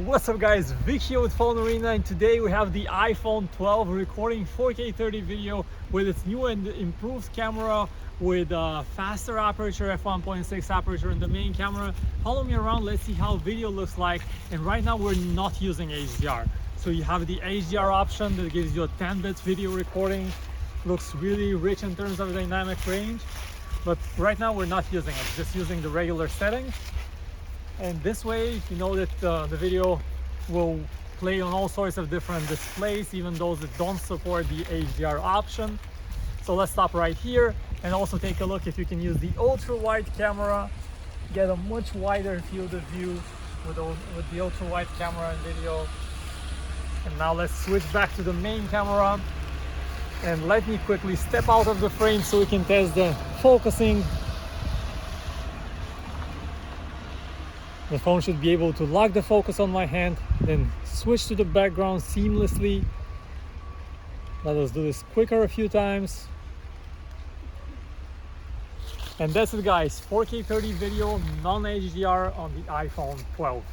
What's up guys, Vic here with PhoneArena, and today we have the iPhone 12 recording 4K 30 video with its new and improved camera with faster aperture, f1.6 aperture in the main camera. Follow me around, let's see how video looks like. And right now we're not using HDR. So you have the HDR option that gives you a 10-bit video recording. Looks really rich in terms of dynamic range. But right now we're not using it, just using the regular settings. And this way, you know that the video will play on all sorts of different displays, even those that don't support the HDR option. So let's stop right here and also take a look if you can use the ultra-wide camera, get a much wider field of view with the ultra-wide camera and video. And now let's switch back to the main camera. And let me quickly step out of the frame so we can test the focusing. The phone should be able to lock the focus on my hand, then switch to the background seamlessly. Let us do this quicker a few times. And that's it guys, 4K 30 video, non-HDR on the iPhone 12.